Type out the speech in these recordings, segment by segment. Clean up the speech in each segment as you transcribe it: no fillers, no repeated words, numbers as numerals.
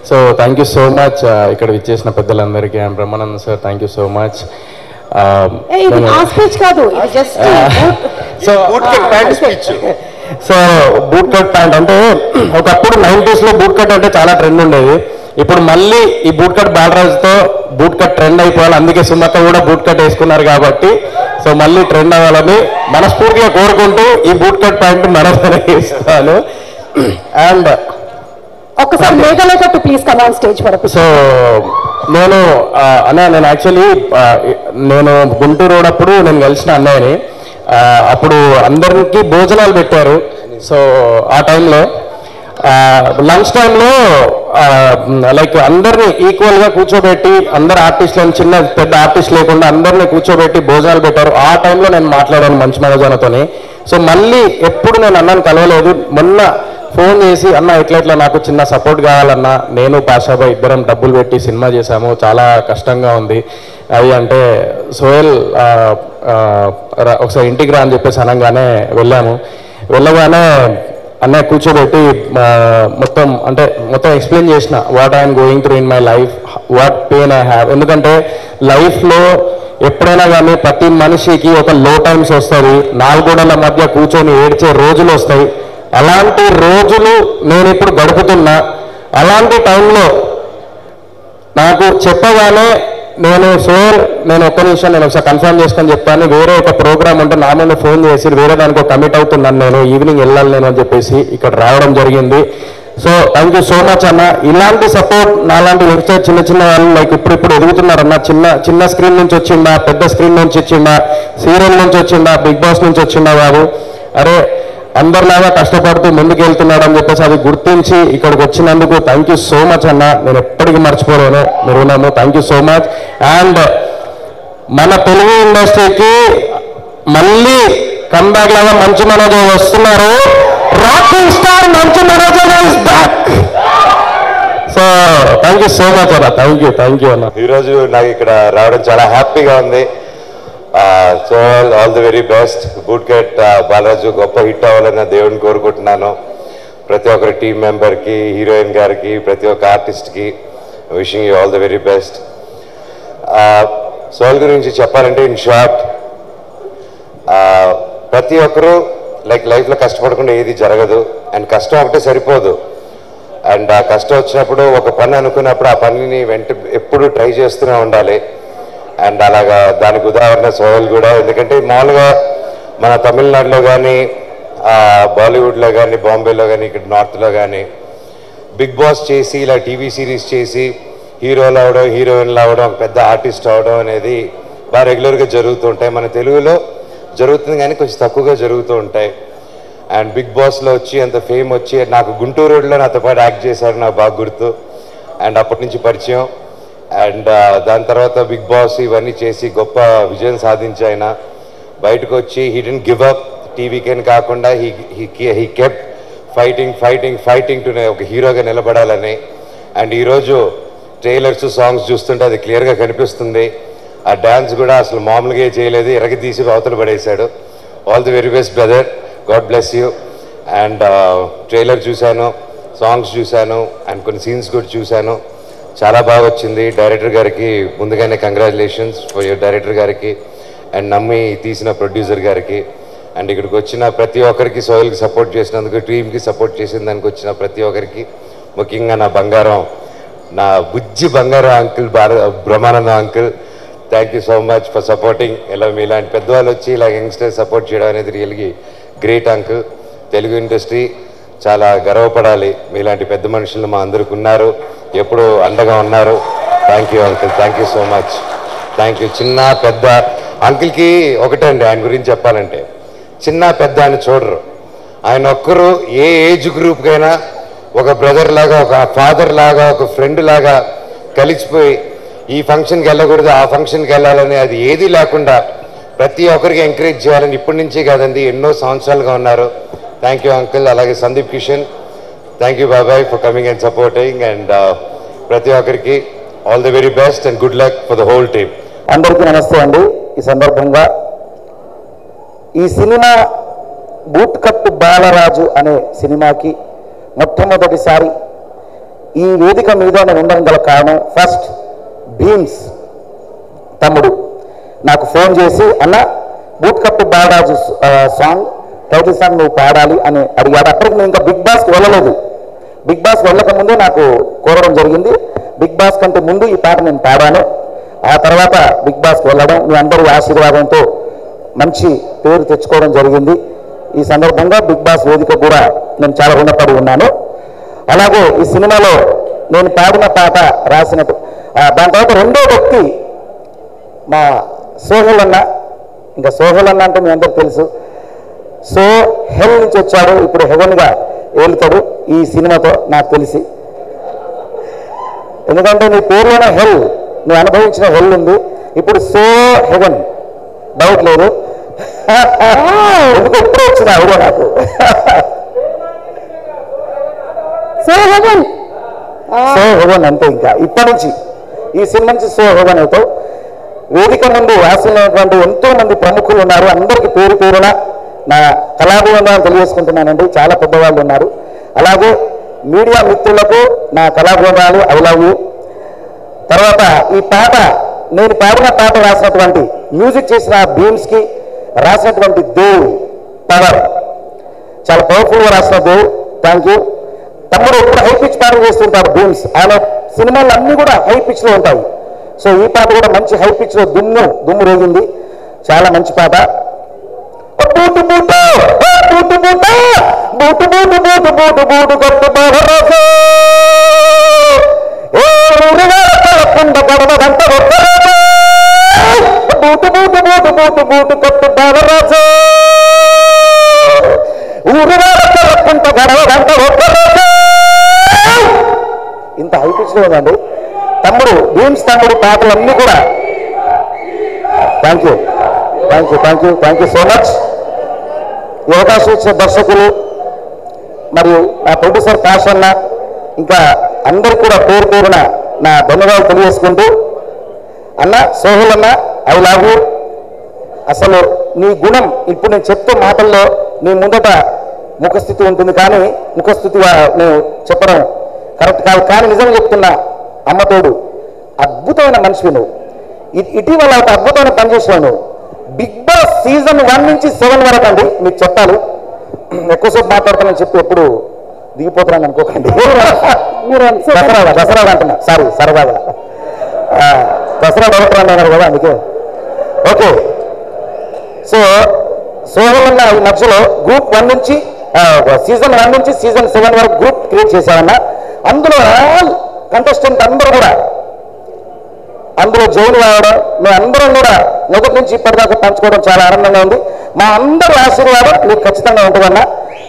So thank you so much ఇక్కడ విచ్చేసిన పెద్దలందరికీ. And Brahmanand sir thank you so much. So boot cut pant అంటే ఒకప్పుడు 90s లో బూట్ కట్ అంటే చాలా ట్రెండ్ ఉండేది. ఇప్పుడు మళ్ళీ ఈ బూట్ కట్ బాలరాజుతో బూట్ కట్ ట్రెండ్ అయిపోవాలి. అందుకే సుమక్క కూడా బూట్ కట్ వేసుకున్నారు కాబట్టి సో మళ్ళీ ట్రెండ్ అవ్వాలని మనస్ఫూర్తిగా కోరుకుంటూ ఈ బూట్ కట్ ప్యాంట్ మనసునే ఇస్తాను. అండ్ ఒక్కసారి Meghalekha to please come on stage for. So నేను యాక్చువల్లీ నేను గుంటూరు రోడప్పుడు నేను కలిసిన అన్నయ్యని. అప్పుడు అందరికీ భోజనాలు పెట్టారు. సో ఆ టైంలో లంచ్ టైంలో లైక్ అందరినీ ఈక్వల్గా కూర్చోబెట్టి అందరు ఆర్టిస్టులను చిన్న పెద్ద ఆర్టిస్ట్ లేకుండా అందరినీ కూర్చోబెట్టి భోజనాలు పెట్టారు. ఆ టైంలో నేను మాట్లాడాను మంచి మనోజనతోని. సో మళ్ళీ ఎప్పుడు నేను అన్నని కలవలేదు. మొన్న ఫోన్ చేసి అన్న ఇట్లా నాకు చిన్న సపోర్ట్ కావాలన్నా, నేను పాషాబాయ్ ఇద్దరం డబ్బులు పెట్టి సినిమా చేశాము, చాలా కష్టంగా ఉంది అవి అంటే సోహెల్ ఒకసారి ఇంటికి రా అని చెప్పేసి అనగానే వెళ్ళగానే అన్నయ్య కూర్చోబెట్టి మొత్తం ఎక్స్ప్లెయిన్ చేసిన what I'm going through in my life, what pain I have. ఎందుకంటే లైఫ్లో ఎప్పుడైనా కానీ ప్రతి మనిషికి ఒక లో టైమ్స్ వస్తుంది, 4 గోడల మధ్య కూర్చొని ఏడ్చే రోజులు వస్తాయి. అలాంటి రోజులు నేను ఇప్పుడు గడుపుతున్నా. అలాంటి టైంలో నాకు చెప్పగానే నేను ఒక్క నిమిషం నేను ఒకసారి కన్ఫర్మ్ చేసుకొని చెప్పాను. వేరే ఒక ప్రోగ్రామ్ ఉంటే నా మీద ఫోన్ చేసి వేరే దానికి కమిట్ అవుతున్నాను, నేను ఈవినింగ్ వెళ్ళాలి నేను అని చెప్పేసి ఇక్కడ రావడం జరిగింది. So thank you so much అన్న. ఇలాంటి సపోర్ట్ నాలాంటి వెబ్సైట్ చిన్న వాళ్ళు లైక్ ఇప్పుడు ఎదుగుతున్నారన్న. చిన్న స్క్రీన్ నుంచి వచ్చిందా, పెద్ద స్క్రీన్ నుంచి వచ్చిందా, సీరియల్ నుంచి వచ్చిందా, బిగ్ బాస్ నుంచి వచ్చిందా బాబు, అరే అందరిలాగా కష్టపడుతూ ముందుకు వెళ్తున్నాడు అని చెప్పేసి అది గుర్తించి ఇక్కడికి వచ్చినందుకు థ్యాంక్ యూ సో మచ్ అన్న. నేను ఎప్పటికీ మర్చిపోలేను, మీరు ఉన్నాము. Thank you so much. And మన తెలుగు ఇండస్ట్రీకి మళ్ళీ కమ్బ్యాక్ లాగా మంచి మనోజ్ వస్తున్నారు. రాకింగ్ స్టార్ మంచి Manoj is back. So thank you so much అన్న. థ్యాంక్ యూ అన్న. ఈరోజు నాకు ఇక్కడ రావడం చాలా హ్యాపీగా ఉంది. So all the very best. Boot cut Balaraju గొప్ప హిట్ అవ్వాలని దేవుడిని కోరుకుంటున్నాను. ప్రతి ఒక్కరి టీం మెంబర్కి, హీరోయిన్ గారికి, ప్రతి ఒక్క ఆర్టిస్ట్కి wishing you all the very best. Soul గురించి చెప్పాలంటే ఇన్ షార్ట్, ప్రతి ఒక్కరూ లైఫ్లో కష్టపడకుండా ఏది జరగదు. అండ్ కష్టం ఒకటే సరిపోదు. అండ్ ఆ కష్టం వచ్చినప్పుడు ఒక పని అనుకున్నప్పుడు ఆ పనిని ఎప్పుడు ట్రై చేస్తూనే ఉండాలి. అండ్ అలాగా దానికి ఉదాహరణ సోహెల్ కూడా. ఎందుకంటే మామూలుగా మన తమిళనాడులో కానీ, బాలీవుడ్లో కానీ, బాంబేలో కానీ, ఇక్కడ నార్త్లో కానీ బిగ్ బాస్ చేసి ఇలా టీవీ సిరీస్ చేసి హీరోలు అవడం, హీరోయిన్లు అవడం, పెద్ద ఆర్టిస్ట్ అవడం అనేది బాగా రెగ్యులర్గా జరుగుతూ ఉంటాయి. మన తెలుగులో జరుగుతుంది కానీ కొంచెం తక్కువగా జరుగుతూ ఉంటాయి. అండ్ బిగ్ బాస్లో వచ్చి అంత ఫేమ్ వచ్చి నాకు గుంటూరు రోడ్లో నాతో పాటు యాక్ట్ చేశారు, నాకు బాగా గుర్తు. అండ్ అప్పటి నుంచి పరిచయం. అండ్ దాని తర్వాత బిగ్ బాస్ ఇవన్నీ చేసి గొప్ప విజయం సాధించి ఆయన బయటకు వచ్చి హీ డెంట్ గివ్ అప్. టీవీకేని కాకుండా హీ కెప్ట్ ఫైటింగ్ టు ఒక హీరోగా నిలబడాలని. అండ్ ఈరోజు ట్రైలర్స్, సాంగ్స్ చూస్తుంటే అది క్లియర్గా కనిపిస్తుంది. ఆ డ్యాన్స్ కూడా అసలు మామూలుగా చేయలేదు, ఎరగదీసి అవతల పడేశాడు. All the very best brother, God bless you. And trailer చూశాను, సాంగ్స్ చూశాను, అండ్ కొన్ని సీన్స్ కూడా చూశాను. చాలా బాగా వచ్చింది. డైరెక్టర్ గారికి ముందుగానే కంగ్రాచులేషన్స్ ఫర్ యువర్ డైరెక్టర్ గారికి అండ్ నమ్మి తీసిన ప్రొడ్యూసర్ గారికి. అండ్ ఇక్కడికి వచ్చిన ప్రతి ఒక్కరికి, సోహెల్కి సపోర్ట్ చేసినందుకు, టీంకి సపోర్ట్ చేసిన దానికి వచ్చిన ప్రతి ఒక్కరికి, ముఖ్యంగా నా బంగారం, నా బుజ్జి బంగారం uncle Brahmanandam uncle, thank you so much for supporting. ఇలా మీలాంటి పెద్దవాళ్ళు వచ్చి ఇలా యంగ్స్టర్స్ సపోర్ట్ చేయడం అనేది రియల్గా గ్రేట్ అంకుల్. తెలుగు ఇండస్ట్రీ చాలా గర్వపడాలి. మీలాంటి పెద్ద మనుషులు మా అందరికి ఉన్నారు, ఎప్పుడు అండగా ఉన్నారు. Thank you uncle, thank you so much. Thank you. చిన్న పెద్ద అంకుల్కి ఒకటే అండి, ఆయన గురించి చెప్పాలంటే చిన్న పెద్ద అని చూడరు. ఆయన ఒక్కరు ఏ ఏజ్ గ్రూప్కైనా ఒక బ్రదర్ లాగా, ఒక ఫాదర్ లాగా, ఒక ఫ్రెండ్ లాగా కలిసిపోయి ఈ ఫంక్షన్కి వెళ్ళకూడదు, ఆ ఫంక్షన్కి వెళ్ళాలని అది ఏది లేకుండా ప్రతి ఒక్కరికి ఎంకరేజ్ చేయాలని ఇప్పటి నుంచే కాదండి ఎన్నో సంవత్సరాలుగా ఉన్నారు. Thank you uncle. అలాగే సందీప్ కిషన్, థ్యాంక్ యూ బాబాయ్ for coming and supporting. And ప్రతి ఒక్కరికి all the very best and good luck for the whole team. అందరికీ నమస్తే అండి. ఈ సందర్భంగా ఈ సినిమా బూట్ కట్ బాలరాజు అనే సినిమాకి మొట్టమొదటిసారి ఈ వేదిక మీద నేను ఉండడం గల కారణం ఫస్ట్ భీమ్స్ తమ్ముడు నాకు ఫోన్ చేసి అన్న boot cup Balaraju song title song నువ్వు పాడాలి అని అడిగాడు. అప్పటికి నేను ఇంకా బిగ్ బాస్కి వెళ్ళలేదు. బిగ్ బాస్ వెళ్ళక ముందే నాకు కోరడం జరిగింది. బిగ్ బాస్ కంటే ముందు ఈ పాట నేను పాడాను. ఆ తర్వాత బిగ్ బాస్కి వెళ్ళడం, మీ అందరి ఆశీర్వాదంతో మంచి పేరు తెచ్చుకోవడం జరిగింది. ఈ సందర్భంగా బిగ్ బాస్ వేదిక కూడా నేను చాలా రుణపడి ఉన్నాను. అలాగే ఈ సినిమాలో నేను పాడిన పాట రాసినట్టు దాని తర్వాత రెండో వ్యక్తి మా సోహెల్ అన్న. ఇంకా సోహెల్ అన్న అంటే మీ అందరికి తెలుసు. సో హెల్ నుంచి వచ్చాడు, ఇప్పుడు హెవెన్గా వెళ్తాడు ఈ సినిమాతో నాకు తెలిసి. ఎందుకంటే నీ పేరులోనే హెల్, నువ్వు అనుభవించిన హెల్ ఉంది. ఇప్పుడు సో హెవెన్ డౌట్ లేదు. ఎందుకు ఎప్పుడు వచ్చిన ఐడియా నాకు. సో హెవెన్ సో హెవెన్ అంతే. ఇంకా ఇప్పటి నుంచి ఈ సినిమా నుంచి సో హెవెన్ అవుతావు. వేదిక ముందు ఆశలైనటువంటి ఎంతో మంది ప్రముఖులు ఉన్నారు. అందరికీ పేరు పేరున నా కళాభివందనాలు తెలియజేసుకుంటున్నానండి. చాలా పెద్దవాళ్ళు ఉన్నారు. అలాగే మీడియా మిత్రులకు నా కళాభివందనాలు, ఐ లవ్ యూ. తర్వాత ఈ పాట నేను పాడిన పాట రాసినటువంటి మ్యూజిక్ చేసిన భీమ్స్కి రాసినటువంటి దేవ్ పవర్, చాలా పవర్ఫుల్గా రాసిన దేవ్, థ్యాంక్ యూ. తమ్ముడు ఎప్పుడు హై పిచ్ పాటలు చేస్తుంటాడు భీమ్స్. ఆయన సినిమాలు అన్నీ కూడా హై పిచ్లో ఉంటాయి. సో ఈ పాట కూడా మంచి హై పిచ్లో దుమ్ము రేగింది. చాలా మంచి పాట. Boot boot boot boot boot boot boot boot boot కొట్టు బాలరాజు కుండ గడవ గంట boot boot boot boot boot కొట్టు బాలరాజు ఊరు కుంట గడవ గంట ఇంత హై పిచ్లో ఉందండి. తమ్ముడు భీమ్స్ తమ్ముడు పాటలన్నీ కూడా thank you thank you thank you thank you so much. ఈ అవకాశం ఇచ్చిన దర్శకులు మరియు నా ప్రొడ్యూసర్ కాశన్న, ఇంకా అందరు కూడా పేరు పేరున నా ధన్యవాదాలు తెలియజేసుకుంటూ, అన్న సోహెల్ అన్న ఐ లవ్ యూ. అసలు నీ గుణం ఇప్పుడు నేను చెప్తే మాటల్లో నీ ముందట ముఖస్థితి ఉంటుంది, కానీ ముఖస్థితి నేను చెప్పడం కరెక్ట్ కాదు. కానీ నిజంగా చెప్తున్నా, అమ్మతోడు అద్భుతమైన మనిషివి నువ్వు. ఇటీవల ఒక అద్భుతమైన పని చేసినావు నువ్వు. బిగ్ బాస్ సీజన్ 1 నుంచి 7 వరకు అండి మీకు చెప్పాలి. ఎక్కువసేపు మాట్లాడుతానని చెప్పి ఎప్పుడు దిగిపోతున్నాను అనుకోకండి. దసరా అంటున్నా, సారీ సరదాగా దసరా డైరెక్టర్ అన్నారు కదా అందుకే. ఓకే, సో సోహెల్ అన్న ఈ మధ్యలో గ్రూప్ 1 నుంచి సీజన్ 1 నుంచి సీజన్ 7 వరకు గ్రూప్ క్రియేట్ చేశామన్న. అందులో కంటెస్టెంట్ అందరూ కూడా అందులో జాయిన్ కావడం, మేము అందరం కూడా మొదటి నుంచి ఇప్పటిదాకా పంచుకోవడం చాలా ఆనందంగా ఉంది. మా అందరి ఆశీర్వాదం నీకు ఖచ్చితంగా ఉంటుందన్న.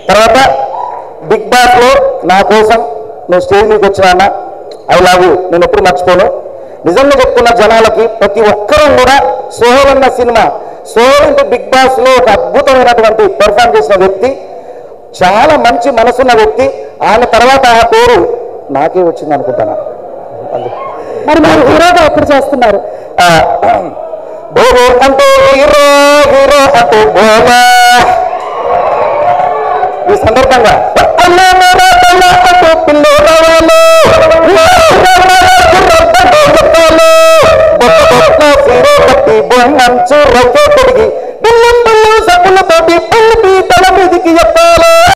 తర్వాత బిగ్ బాస్లో నా కోసం నువ్వు స్టేజ్ మీదకి వచ్చినా అన్న, ఐ లవ్ యూ. నేను ఎప్పుడు మర్చిపోను. నిజంగా చెప్తున్న జనాలకి ప్రతి ఒక్కరూ కూడా సోహెల్ అన్న సినిమా, సోహెల్ అంటే బిగ్ బాస్లో ఒక అద్భుతమైనటువంటి పెర్ఫార్మ్ చేసిన వ్యక్తి, చాలా మంచి మనసున్న వ్యక్తి. ఆయన తర్వాత ఆ పేరు నాకే వచ్చింది అనుకుంటాను. మరి మీరు హీరోగా ఎప్పుడు చేస్తున్నారు? బోబో అంటే హీరో, హీరో అంటే బోమా. ఈ సందర్భంగా బొన్నంచు రొట్టె కొడిగి బిల్లం బిల్లం సప్పులతోటి